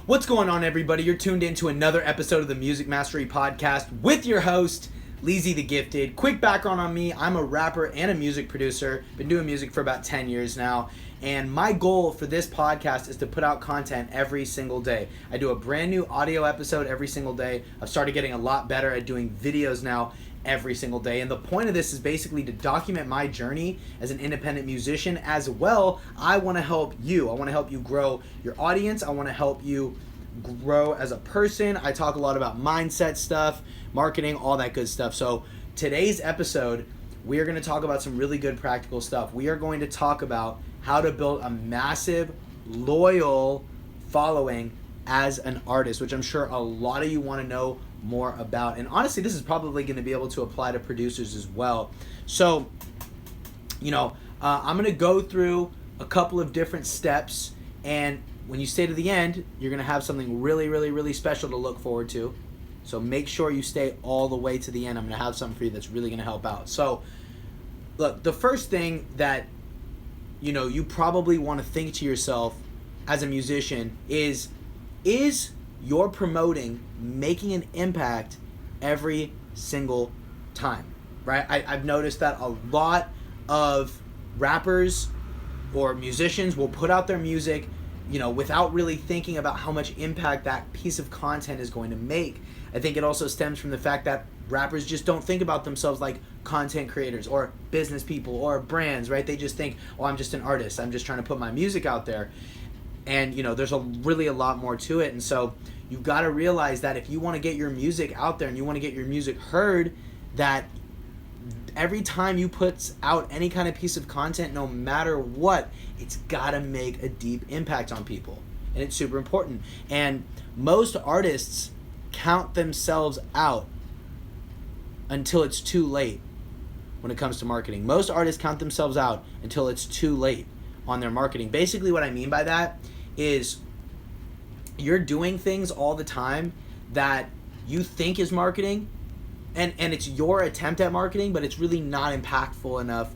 What's going on, everybody? You're tuned in to another episode of the Music Mastery Podcast with your host, Leezythegifted. Quick background on me. I'm a rapper and a music producer. Been doing music for about 10 years now. And my goal for this podcast is to put out content every single day. I do a brand new audio episode every single day. I've started getting a lot better at doing videos now every single day. And the point of this is basically to document my journey as an independent musician as well. I want to help you. I want to help you grow your audience. I want to help you grow as a person. I talk a lot about mindset stuff, marketing, all that good stuff. So today's episode, we are going to talk about some really good practical stuff. We are going to talk about how to build a massive, loyal following as an artist, which I'm sure a lot of you want to know more about. And honestly, this is probably going to be able to apply to producers as well. So, I'm going to go through a couple of different steps, and when you stay to the end, you're going to have something really, really, really special to look forward to. So make sure you stay all the way to the end. I'm going to have something for you that's really going to help out. So, look, the first thing that you probably want to think to yourself as a musician is you're promoting making an impact every single time, right? I've noticed that a lot of rappers or musicians will put out their music, without really thinking about how much impact that piece of content is going to make. I think it also stems from the fact that rappers just don't think about themselves like content creators or business people or brands, right? They just think, oh, I'm just an artist. I'm just trying to put my music out there. And, there's really a lot more to it. And so you've got to realize that if you want to get your music out there and you want to get your music heard, that every time you put out any kind of piece of content, no matter what, it's got to make a deep impact on people. And it's super important. And most artists count themselves out until it's too late when it comes to marketing. Most artists count themselves out until it's too late on their marketing. Basically, what I mean by that is you're doing things all the time that you think is marketing, and it's your attempt at marketing, but it's really not impactful enough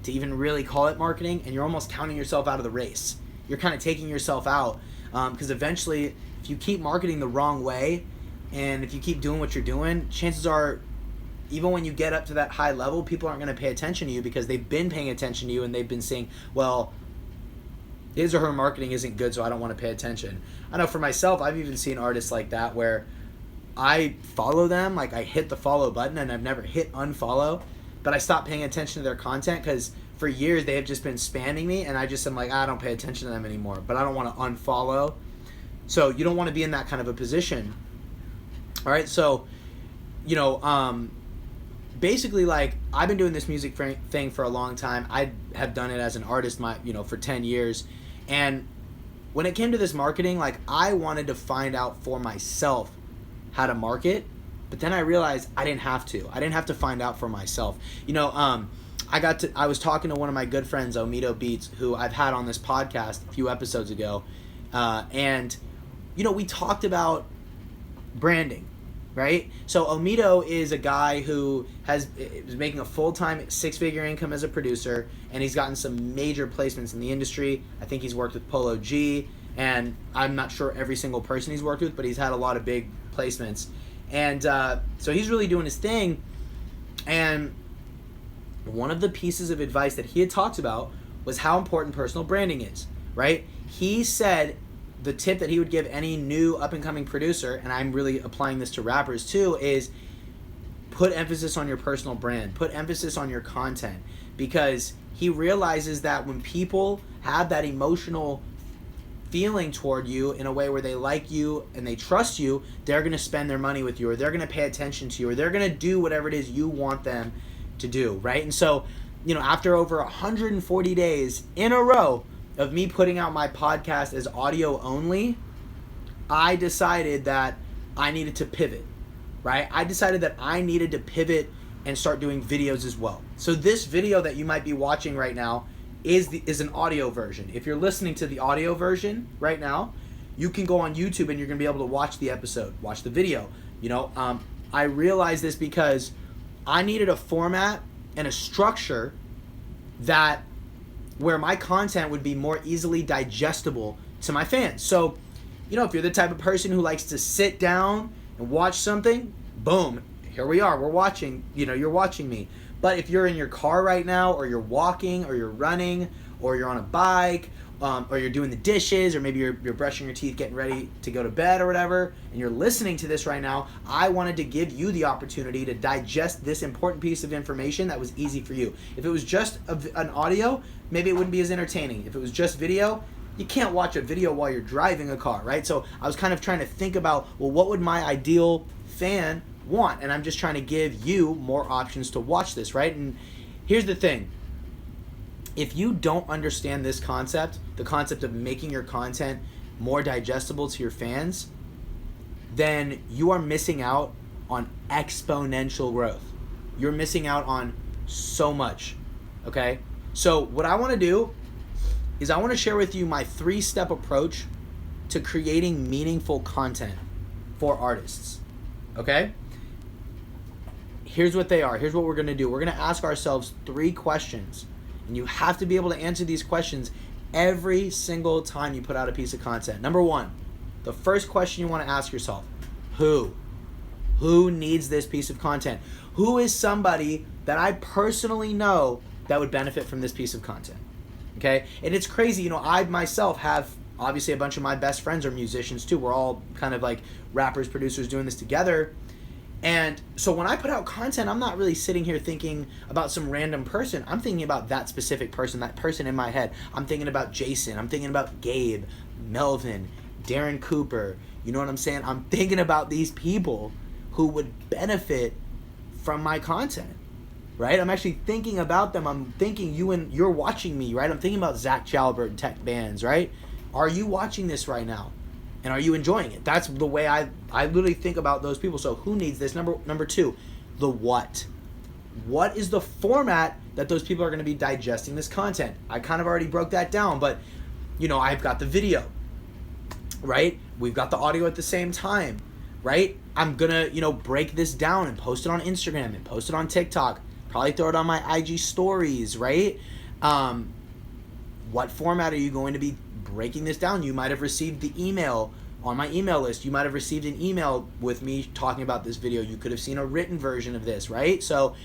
to even really call it marketing, and you're almost counting yourself out of the race. You're kind of taking yourself out, because eventually, if you keep marketing the wrong way, and if you keep doing what you're doing, chances are, even when you get up to that high level, people aren't going to pay attention to you because they've been paying attention to you and they've been saying, well, his or her marketing isn't good, so I don't want to pay attention. I know for myself, I've even seen artists like that where I follow them, like I hit the follow button, and I've never hit unfollow, but I stopped paying attention to their content because for years they have just been spamming me, and I just am like, I don't pay attention to them anymore, but I don't want to unfollow. So you don't want to be in that kind of a position. All right, so, basically, like, I've been doing this music thing for a long time. I have done it as an artist, for 10 years. And when it came to this marketing, like, I wanted to find out for myself how to market, but then I realized I didn't have to. I didn't have to find out for myself. I was talking to one of my good friends, Omito Beats, who I've had on this podcast a few episodes ago. And we talked about branding. Right? So Omito is a guy who is making a full-time six-figure income as a producer, and he's gotten some major placements in the industry. I think he's worked with Polo G, and I'm not sure every single person he's worked with, but he's had a lot of big placements. And so he's really doing his thing. And one of the pieces of advice that he had talked about was how important personal branding is, right? He said the tip that he would give any new up-and-coming producer, and I'm really applying this to rappers too, is put emphasis on your personal brand. Put emphasis on your content, because he realizes that when people have that emotional feeling toward you in a way where they like you and they trust you, they're going to spend their money with you, or they're going to pay attention to you, or they're going to do whatever it is you want them to do, right? And so, after over 140 days in a row of me putting out my podcast as audio only, I decided that I needed to pivot, right? I decided that I needed to pivot and start doing videos as well. So this video that you might be watching right now is an audio version. If you're listening to the audio version right now, you can go on YouTube and you're going to be able to watch the episode, watch the video. I realized this because I needed a format and a structure where my content would be more easily digestible to my fans. So if you're the type of person who likes to sit down and watch something, boom, here we are, we're watching, you're watching me. But if you're in your car right now, or you're walking, or you're running, or you're on a bike, or you're doing the dishes, or maybe you're brushing your teeth, getting ready to go to bed or whatever, and you're listening to this right now, I wanted to give you the opportunity to digest this important piece of information that was easy for you. If it was just an audio, maybe it wouldn't be as entertaining. If it was just video, you can't watch a video while you're driving a car, right? So I was kind of trying to think about, well, what would my ideal fan want? And I'm just trying to give you more options to watch this, right? And here's the thing. If you don't understand this concept, the concept of making your content more digestible to your fans, then you are missing out on exponential growth. You're missing out on so much, okay? So what I want to do is I want to share with you my 3-step approach to creating meaningful content for artists, okay? Here's what they are. Here's what we're going to do. We're going to ask ourselves 3 questions. And you have to be able to answer these questions every single time you put out a piece of content. Number 1, the first question you want to ask yourself, who? Who needs this piece of content? Who is somebody that I personally know that would benefit from this piece of content? Okay? And it's crazy, I myself have, obviously a bunch of my best friends are musicians too. We're all kind of like rappers, producers doing this together. And so when I put out content, I'm not really sitting here thinking about some random person. I'm thinking about that specific person, that person in my head. I'm thinking about Jason. I'm thinking about Gabe, Melvin, Darren Cooper. You know what I'm saying? I'm thinking about these people who would benefit from my content, right? I'm actually thinking about them. I'm thinking you're watching me, right? I'm thinking about Zach Jalbert and Tech Bands, right? Are you watching this right now? And are you enjoying it? That's the way I literally think about those people. So who needs this? Number 2, the what. What is the format that those people are going to be digesting this content? I kind of already broke that down, but I've got the video, right? We've got the audio at the same time, right? I'm going to, break this down and post it on Instagram and post it on TikTok. Probably throw it on my IG stories, right? What format are you going to be breaking this down? You might have received the email on my email list. You might have received an email with me talking about this video. You could have seen a written version of this, right? So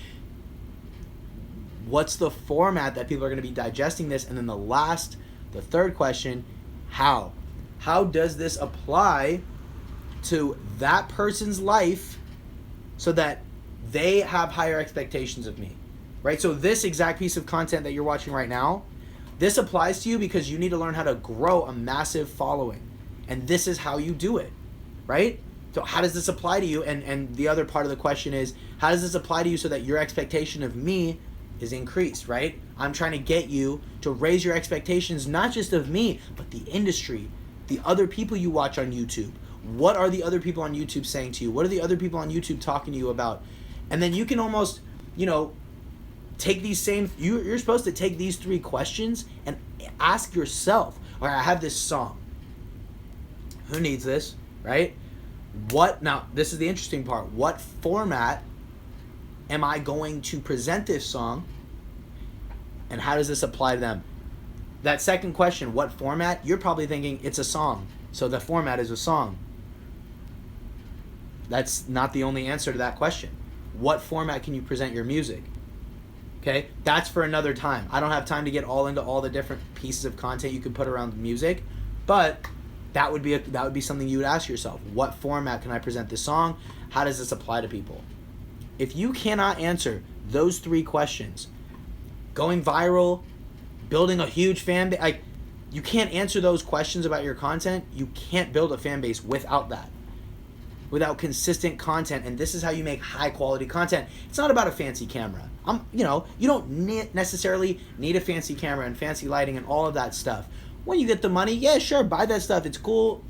what's the format that people are going to be digesting this? And then the third question, how? How does this apply to that person's life so that they have higher expectations of me, right? So this exact piece of content that you're watching right now, this applies to you because you need to learn how to grow a massive following. And this is how you do it, right? So how does this apply to you? And the other part of the question is, how does this apply to you so that your expectation of me is increased, right? I'm trying to get you to raise your expectations, not just of me, but the industry, the other people you watch on YouTube. What are the other people on YouTube saying to you? What are the other people on YouTube talking to you about? And then you can almost, take these you're supposed to take these 3 questions and ask yourself, all right, I have this song. Who needs this, right? Now, this is the interesting part. What format am I going to present this song, and how does this apply to them? That second question, what format, you're probably thinking it's a song, so the format is a song. That's not the only answer to that question. What format can you present your music? Okay, that's for another time. I don't have time to get all into all the different pieces of content you could put around music, but that would be something you would ask yourself. What format can I present this song? How does this apply to people? If you cannot answer those 3 questions, going viral, building a huge fan base, you can't answer those questions about your content. You can't build a fan base without that. Without consistent content, and this is how you make high quality content. It's not about a fancy camera. You don't necessarily need a fancy camera and fancy lighting and all of that stuff. When you get the money, yeah, sure, buy that stuff. It's cool,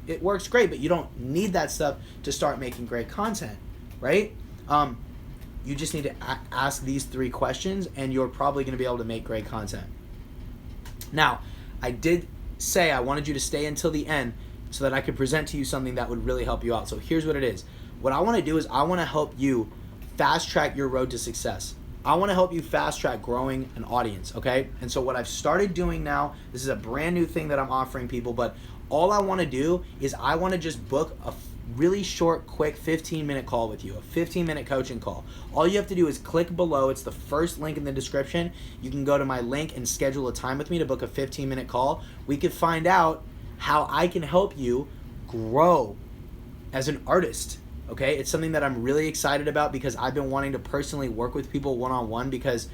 it works great, but you don't need that stuff to start making great content, right? You just need to ask these 3 questions, and you're probably going to be able to make great content. Now, I did say I wanted you to stay until the end so that I could present to you something that would really help you out. So here's what it is. What I want to do is I want to help you fast track your road to success. I want to help you fast track growing an audience, okay? And so what I've started doing now, this is a brand new thing that I'm offering people, but All I want to do is I want to just book a really short, quick 15-minute call with you, a 15-minute coaching call. All you have to do is click below. It's the first link in the description. You can go to my link and schedule a time with me to book a 15-minute call. We could find out how I can help you grow as an artist. Okay, it's something that I'm really excited about because I've been wanting to personally work with people one-on-one because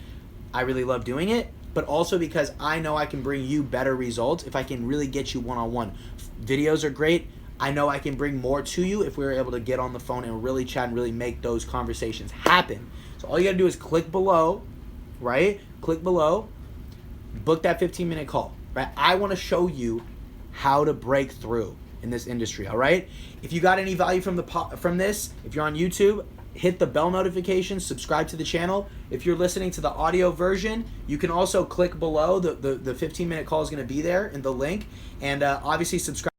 I really love doing it, but also because I know I can bring you better results if I can really get you one-on-one. Videos are great. I know I can bring more to you if we were able to get on the phone and really chat and really make those conversations happen. So all you gotta do is click below, right? Click below, book that 15-minute call, right? I wanna show you how to break through in this industry, all right? If you got any value from this, if you're on YouTube, hit the bell notification, subscribe to the channel. If you're listening to the audio version, you can also click below. The 15-minute call is going to be there in the link. And obviously subscribe